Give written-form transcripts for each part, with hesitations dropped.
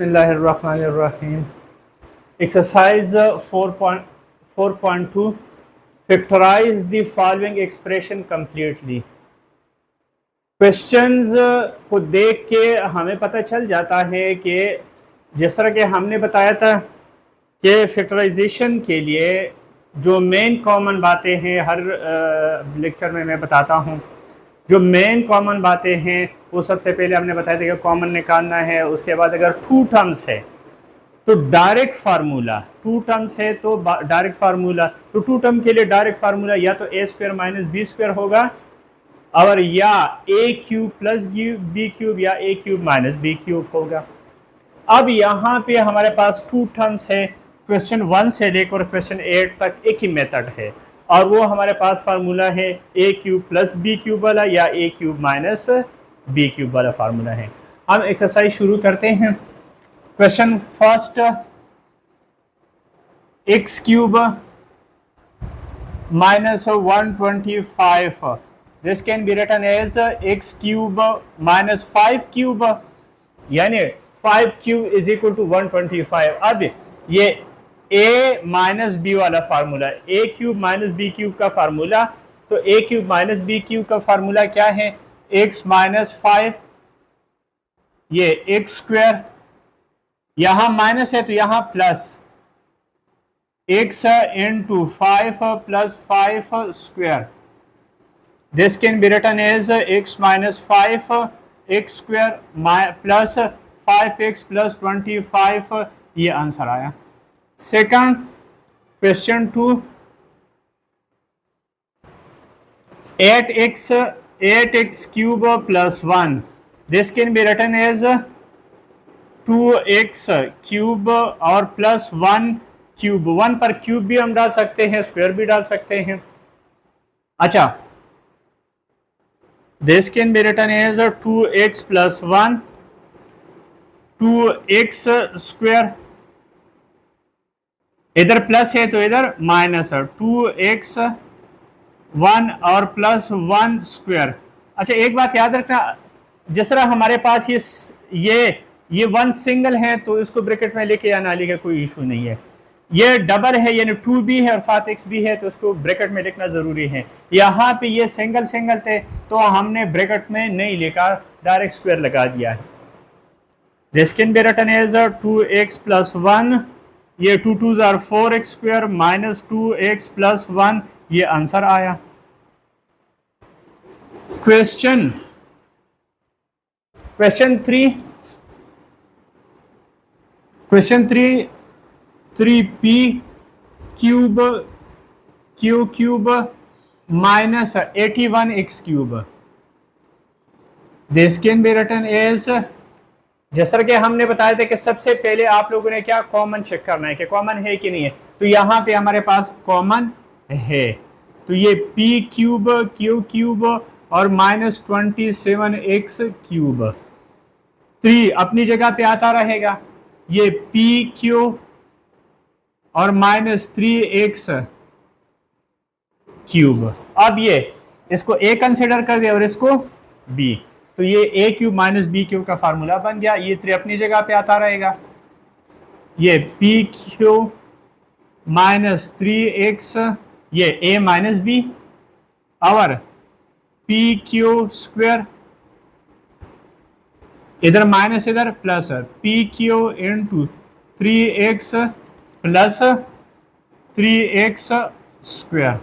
बिस्मिल्लाहिर्रहमानिर्रहीम। Exercise 4.2 factorise the following expression completely. Questions को देख के हमें पता चल जाता है कि जिस तरह के हमने बताया था कि फैक्टराइजेशन के लिए जो मेन कॉमन बातें हैं, हर लेक्चर में मैं बताता हूँ जो मेन कॉमन बातें हैं वो सबसे पहले हमने बताया था कि कॉमन निकालना है। उसके बाद अगर टू टर्म्स है तो डायरेक्ट फार्मूला, टू टर्म्स है तो डायरेक्ट फार्मूला, तो टू टर्म के लिए डायरेक्ट फार्मूला या तो ए स्क्वायर माइनस बी स्क्वायर होगा और या a cube plus b cube या a cube minus b cube होगा। अब यहाँ पे हमारे पास टू टर्म्स है, क्वेश्चन 1 से लेकर क्वेश्चन 8 तक एक ही मेथड है और वो हमारे पास फार्मूला है a cube plus b cube वाला या a cube minus b cube वाला फार्मूला है। हम एक्सरसाइज शुरू करते हैं। Question first, x cube minus 125, this can be written as x cube minus 5 cube, यानी 5 क्यूब इज इक्वल टू 125। अब ये a माइनस बी वाला फार्मूला, ए क्यूब माइनस बी क्यूब का फार्मूला, तो ए क्यूब माइनस बी क्यूब का formula क्या है? X minus 5, ये एक्स स्क्वायर, यहां माइनस है तो यहां plus, x into 5 plus 5 square, this can be written as x minus 5 x square plus 5x plus 25, ये आंसर आया। Second, question 2, 8x cube plus 1, this can be written as 2x cube और plus 1 cube. 1 पर cube भी हम डाल सकते हैं, square भी डाल सकते हैं। अच्छा, this can be written as 2x plus 1, 2x square, इधर प्लस है तो इधर माइनस है, 2x 1 और प्लस 1 स्क्वायर। अच्छा, एक बात याद रखना, जिस तरह हमारे पास ये 1 सिंगल है तो इसको ब्रैकेट में लेके या ना लेके कोई इशू नहीं है। ये डबल है यानी 2 भी है और साथ x भी है तो इसको ब्रैकेट में लिखना जरूरी है। यहाँ पे ये सिंगल थे तो हमने ब्रैकेट में नहीं लिखा, डायरेक्ट स्क्वायर लगा दिया है। This can be written as 2x plus 1, ये 2 2s are 4x square minus 2x plus 1, ये आंसर आया। Question 3, 3p cube q cube minus 81x cube, this can be written as, जिस तरह के हमने बताया था कि सबसे पहले आप लोगों ने क्या कॉमन चेक करना है कि कॉमन है कि नहीं है, तो यहां पे हमारे पास कॉमन है तो ये p क्यूब q क्यूब और माइनस 27x क्यूब 3 अपनी जगह पे आता रहेगा, ये p q और माइनस 3x क्यूब। अब ये इसको a कंसिडर कर दिया और इसको b, तो ये a cube minus b cube का फार्मूला बन गया। ये 3 अपनी जगह पे आता रहेगा, ये p क्यूब माइनस 3x, ये a माइनस बी और p क्यू स्क्वायर, इधर माइनस इधर plus, p Q into 3x plus 3x square,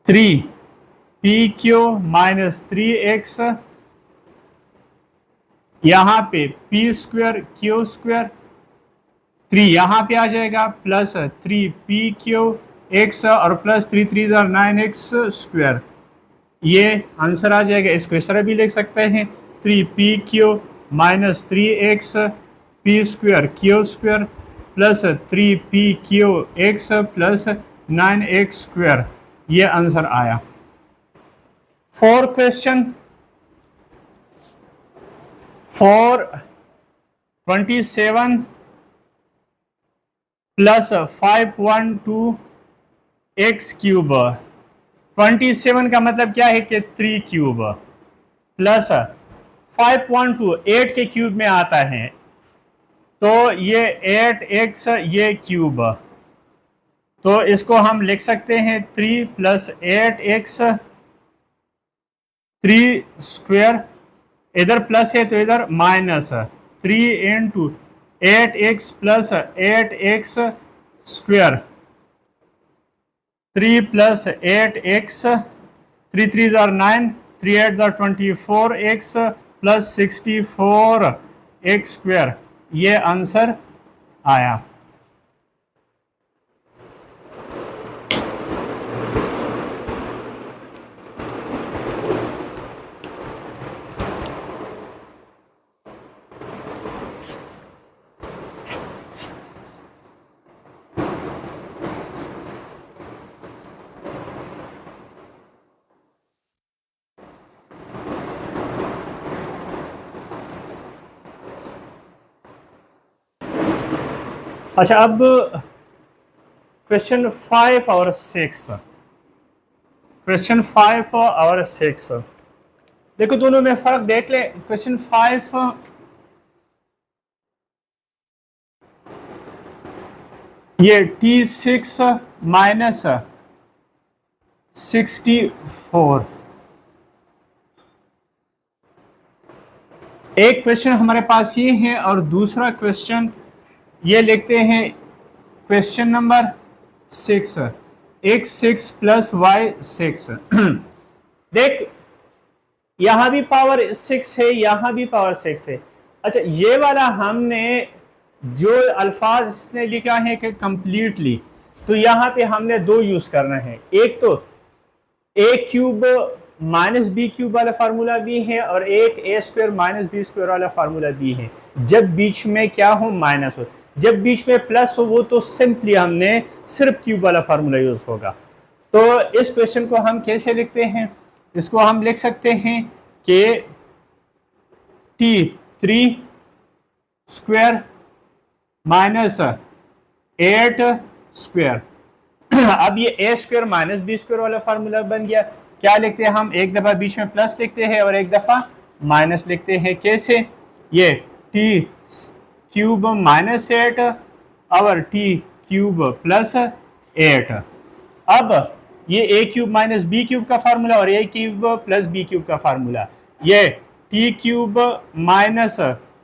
3 pq minus 3x, यहां पे p स्क्वायर q स्क्वायर, 3 यहां पे आ जाएगा प्लस 3pq x और प्लस 3 3 9x स्क्वायर, ये आंसर आ जाएगा। इसको इस तरह भी लिख सकते हैं 3pq minus 3x p square q square plus 3pq x plus 9x square, ये आंसर आया। 4 क्वेश्चन 427 प्लस 512 एक्स क्यूब, 27 का मतलब क्या है कि 3 क्यूब प्लस 5.2 8 के क्यूब में आता है, तो ये 8x ये क्यूब, तो इसको हम लिख सकते हैं 3 + 8x 3 स्क्वायर, इधर प्लस है तो इधर minus 3 × 8x + 8x square 3 + 8x 3 3 are 9 3 8 are 24x + 64x square, ये आंसर आया। अच्छा, अब क्वेश्चन 5 और 6, क्वेश्चन 5 और 6 देखो, दोनों में फर्क देख ले। क्वेश्चन 5 ये T6 - 64, एक क्वेश्चन हमारे पास ये है और दूसरा क्वेश्चन ये लिखते हैं क्वेश्चन नंबर 6 x6 + y6 देख, यहां भी पावर 6 है, यहां भी पावर 6 है। अच्छा, ये वाला हमने जो अल्फाज इसने लिखा है कि कंप्लीटली, तो यहां पे हमने दो यूज करना है। एक तो a³ - b³ वाला फार्मूला भी है और एक a² - b² वाला फार्मूला भी है। जब बीच में क्या हो, माइनस हो, जब बीच में प्लस हो, वो तो सिंपली हमने सिर्फ क्यूब वाला फार्मूला यूज होगा। तो इस क्वेश्चन को हम कैसे लिखते हैं? इसको हम लिख सकते हैं कि T3 स्क्वायर - 8 स्क्वायर अब ये a² - b² वाला फार्मूला बन गया। क्या लिखते हैं हम? एक दफा बीच में प्लस लिखते हैं और एक दफा माइनस लिखते हैं। कैसे? ये T³ -8 और T³ + 8। अब ये a³ - b³ का फार्मूला और a³ + b³ का फार्मूला, ये T³ -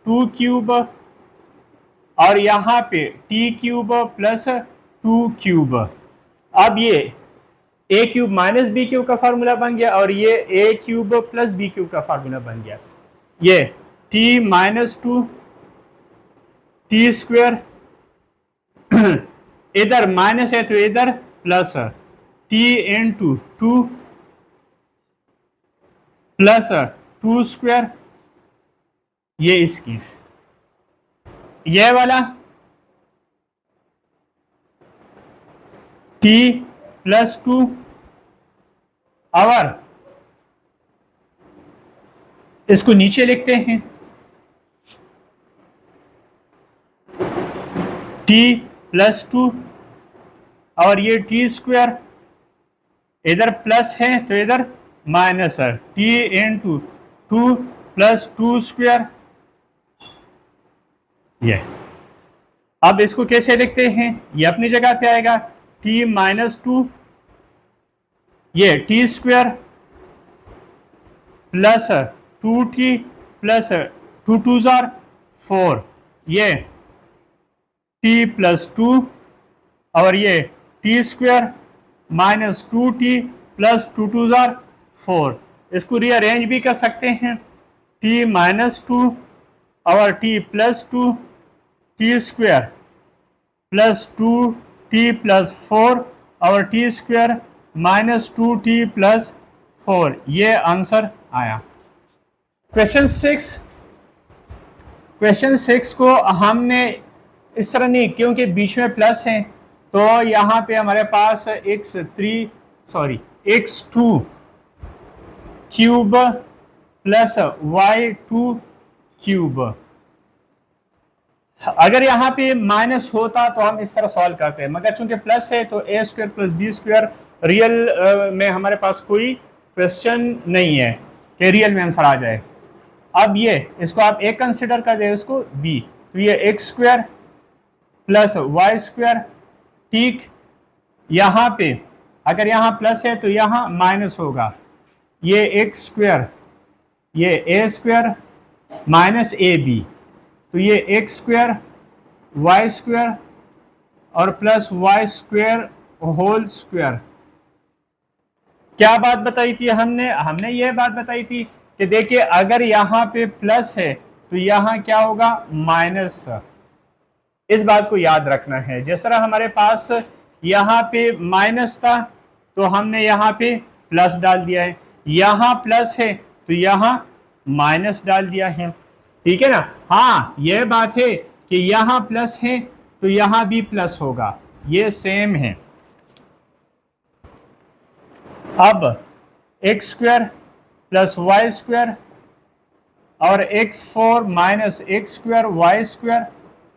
2³ और यहाँ पे T³ + 2³। अब ये a³ - b³ का फार्मूला बन गया और ये a³ + b³ का फार्मूला बन गया। ये T - 2 T² इधर माइनस है तो इधर प्लस T × 2 + 2², ये इसकी, ये वाला T + 2 और इसको नीचे लिखते हैं T + 2 और ये T² इधर प्लस है तो इधर माइनस है, T × 2 + 2², ये। अब इसको कैसे लिखते हैं? ये अपनी जगह पे आएगा, T - 2 ये T² + 2T + 2 2s are 4, ये T + 2 और ये T² - 2T + 2 2s are 4। इसको रीअरेंज भी कर सकते हैं, T - 2 और T + 2 T² + 2T + 4 और T² - 2T + 4, ये आंसर आया। क्वेश्चन 6, क्वेश्चन 6 को हमने इस तरह नहीं, क्योंकि बीच में प्लस है तो यहाँ पे हमारे पास x2³ + y2³। अगर यहाँ पे माइनस होता तो हम इस तरह सॉल्व करते हैं, मगर चूंकि प्लस है तो a² + b² रियल में हमारे पास कोई क्वेश्चन नहीं है कि रियल में आंसर आ जाए। अब ये इसको आप ए कंसिडर कर दे, इसको बी, तो ये x square plus y square, ठीक। यहां पे अगर यहां प्लस है तो यहां माइनस होगा, ये एक्स स्क्वायर, ये a square minus a b, तो ये एक्स स्क्वायर वाई स्क्वायर और plus y square whole square. क्या बात बताई थी हमने ये बात बताई थी कि देखिए अगर यहां पे प्लस है तो यहां क्या होगा, माइनस। इस बात को याद रखना है। जिस तरह हमारे पास यहां पे माइनस था तो हमने यहां पे प्लस डाल दिया है, यहां प्लस है तो यहां माइनस डाल दिया है, ठीक है ना। हाँ, यह बात है कि यहां प्लस है तो यहां भी प्लस होगा, ये सेम है। अब x square plus y square और x4 minus x square y square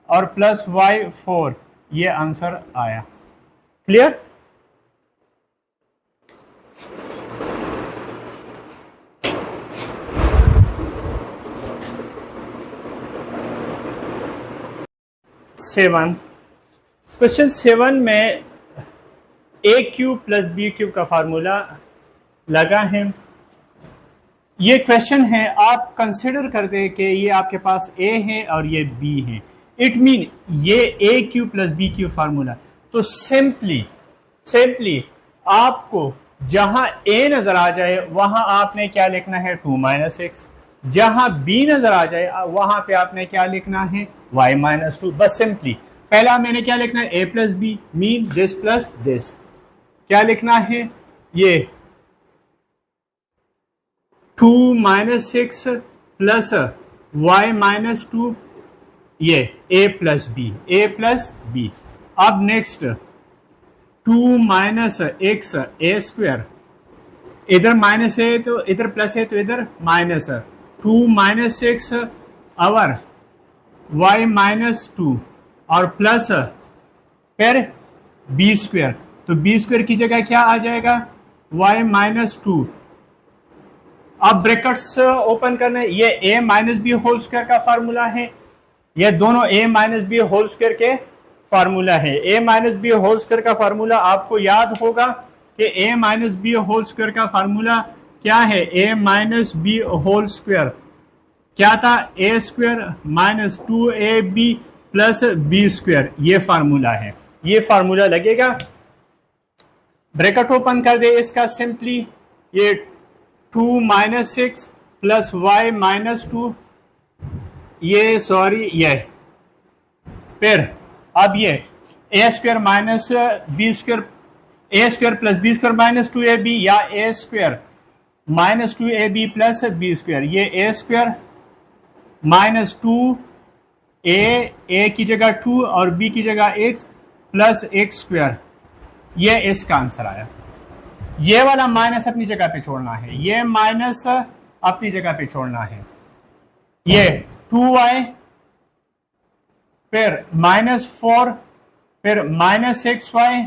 और प्लस y4, ये आंसर आया। क्लियर? क्वेश्चन 7 में a cube plus b cube का फार्मूला लगा है। ये क्वेश्चन है, आप कंसिडर कर दे कि ये आपके पास ए है और ये बी है, इट मीन ये a cube plus b cube formula. तो सिंपली आपको जहां ए नजर आ जाए वहां आपने क्या लिखना है, 2 माइनस एक्स। जहां बी नजर आ जाए वहां पे आपने क्या लिखना है, y माइनस 2। बस सिंपली पहला मैंने क्या लिखना है, a plus b mean this plus this. क्या लिखना है, ये 2 माइनस 6 प्लस y माइनस 2, ये a प्लस बी। अब नेक्स्ट 2 माइनस एक्स ए स्क्वायर, इधर माइनस है तो इधर प्लस है तो इधर माइनस है, 2 माइनस 6 आवर y माइनस 2 और प्लस फिर बी स्क्वायर, तो बी स्क्वायर की जगह क्या आ जाएगा, y माइनस 2। अब ब्रैकेट्स ओपन करने, ये a minus b whole square का फार्मूला है, ये दोनों a minus b whole square के फार्मूला है। a minus b whole square का फार्मूला आपको याद होगा कि a minus b whole square का फार्मूला क्या है, a minus b whole square क्या था, a square minus 2ab plus b square, ये फार्मूला है। ये फार्मूला लगेगा, ब्रैकेट ओपन कर दे इसका सिंपली, ये 2 माइनस 6 प्लस वाई माइनस 2, ये सॉरी ये, फिर अब ये a square minus b square, a square plus b square minus 2ab, या a square minus 2ab plus b square, ये ए स्क्वायर माइनस 2 ए की जगह 2 और बी की जगह x प्लस एक्स स्क्वायर, ये इसका आंसर आया। ये वाला माइनस अपनी जगह पे छोड़ना है, ये माइनस अपनी जगह पे छोड़ना है, ये 2y फिर माइनस 4 फिर माइनस XY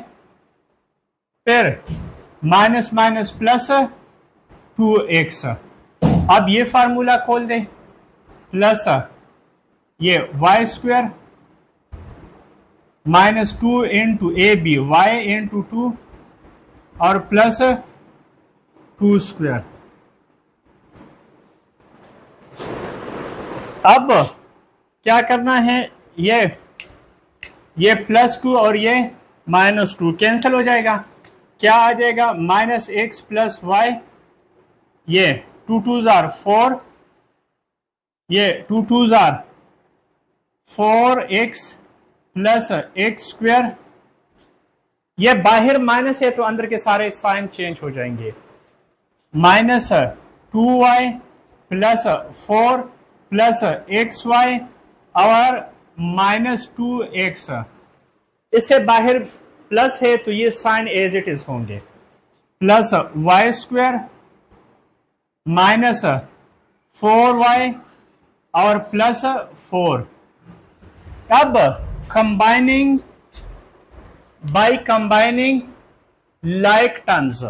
फिर माइनस माइनस प्लस 2x। अब ये फार्मूला खोल दे, प्लस ये y square minus 2 into a b, y into 2 और प्लस 2 स्क्वायर। अब क्या करना है, ये प्लस 2 और ये माइनस 2 कैंसिल हो जाएगा, क्या आ जाएगा, माइनस एक्स प्लस वाई, ये 2 2 जार 4, ये 2 2 jar 4x plus x square, ये बाहर माइनस है तो अंदर के सारे साइन चेंज हो जाएंगे, minus 2y plus 4 plus XY और माइनस 2x। इससे बाहर प्लस है तो ये साइन एज इट इज होंगे, plus y square minus 4y और प्लस 4। अब combining by combining like terms,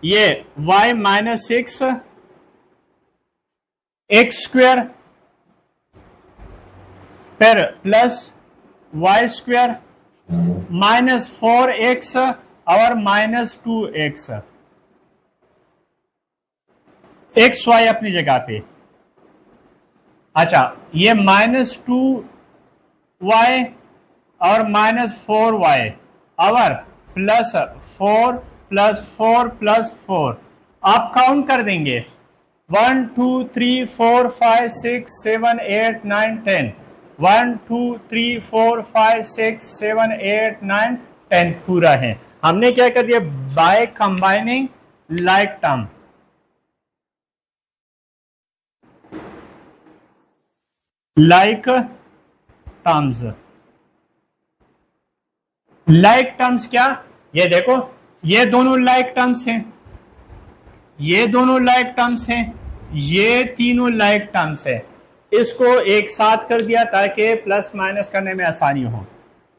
ये y माइनस 6 एक्स स्क्वायर फिर plus y square minus 4x और माइनस 2x, एक्स वाई अपनी जगह पे। अच्छा, ये -2y और -4y और प्लस 4 प्लस 4 प्लस 4, आप काउंट कर देंगे 1 2 3 4 5 6 7 8 9 10, 1 2 3 4 5 6 7 8 9 10 पूरा है। हमने क्या कर दिया, bye combining like term, like terms. Like terms क्या, ये देखो, ये दोनों लाइक टर्म्स हैं, ये दोनों लाइक टर्म्स हैं, ये तीनों लाइक टर्म्स है। इसको एक साथ कर दिया ताकि प्लस माइनस करने में आसानी हो।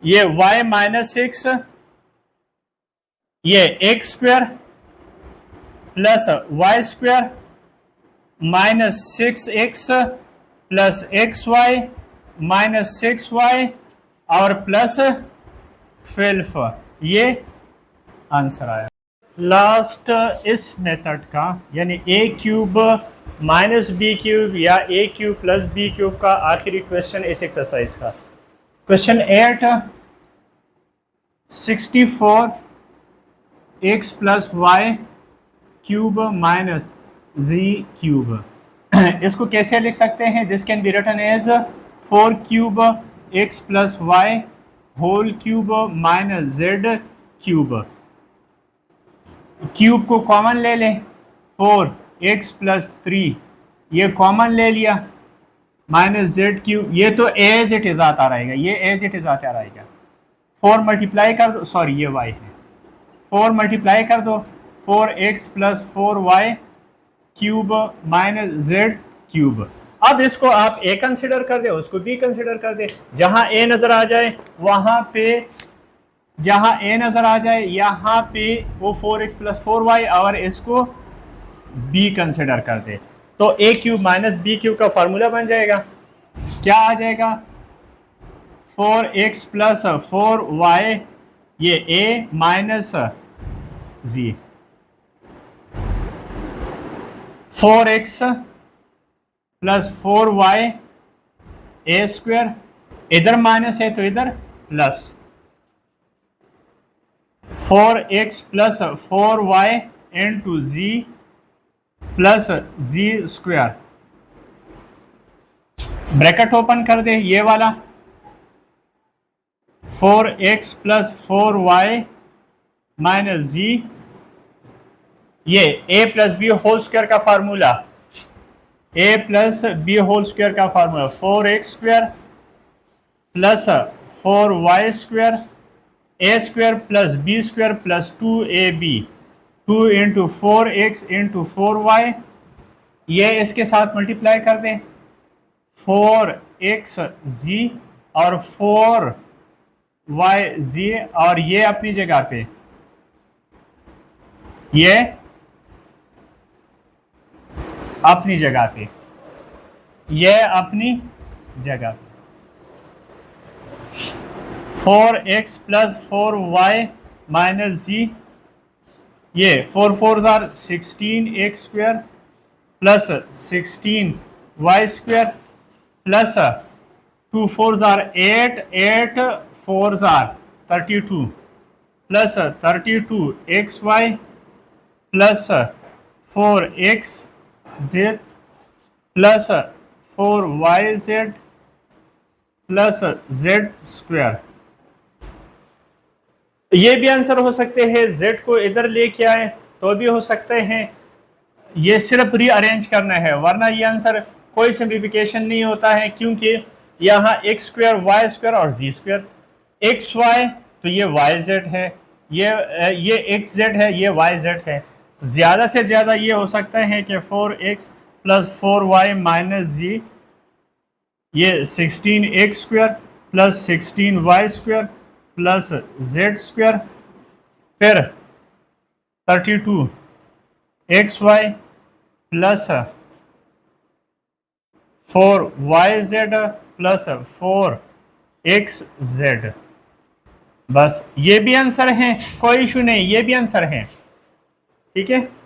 ये y माइनस एक्स, ये x square plus y square minus 6x plus x y minus 6y और प्लस 12, ये आंसर आया। लास्ट इस मेथड का यानी a cube minus b cube या a cube plus b cube का आखिरी क्वेश्चन इस एक्सरसाइज का। Question 8, 64 x plus y cube minus z cube, इसको कैसे लिख सकते हैं? This can be written as 4 cube x plus y whole cube minus z cube. Cube को कॉमन ले लें, 4x प्लस 3 ये कॉमन ले लिया माइनस z क्यूब, ये तो एज इट इज आता रहेगा, ये एज इट इज आता रहेगा। 4 मल्टीप्लाई कर दो, सॉरी ये y है, 4 मल्टीप्लाई कर दो, 4x plus 4y cube minus z cube. अब इसको आप a कंसिडर कर दे, उसको b कंसिडर कर दे, जहां a नजर आ जाए वहां पे, जहां a नजर आ जाए यहां पे वो 4x प्लस 4y और इसको b कंसिडर कर दे, तो a cube minus b cube का फॉर्मूला बन जाएगा। क्या आ जाएगा? 4x प्लस 4y, ये a minus z, 4x plus 4y a square, इधर माइनस है तो इधर plus, 4x plus 4y into z plus z square, bracket open कर दे ये वाला, 4x plus 4y minus z, ये a plus b whole square का formula, a plus b whole square का formula, 4x square plus 4y square a square plus b square plus 2ab, 2 into 4x into 4y, ये इसके साथ multiply कर दें, 4xz और 4yz, और ये अपनी जगह पे, ये अपनी जगह पे, ये अपनी जगह पे, 4x plus 4y minus z, ये 4 4 are 16x square plus 16y square plus 2 4 are 8, 8 4 are 32 plus 32xy plus 4xz plus 4yz plus z square. ये भी आंसर हो सकते हैं, z को इधर लेके आए तो भी हो सकते हैं, ये सिर्फ रीअरेंज करना है, वरना ये आंसर कोई सिंप्लीफिकेशन नहीं होता है, क्योंकि यहाँ x स्क्वायर वाई स्क्वायर और z स्क्वायर, एक्स वाई तो ये वाई जेड है, ये एक्स जेड है, ये वाई जेड है, ज़्यादा से ज़्यादा ये हो सकता है कि 4x plus 4y minus z, ये 16x square plus 16y square plus z square, फिर 32xy plus 4yz plus 4xz। बस ये भी आंसर है, कोई इशू नहीं, ये भी आंसर है। ठीक है।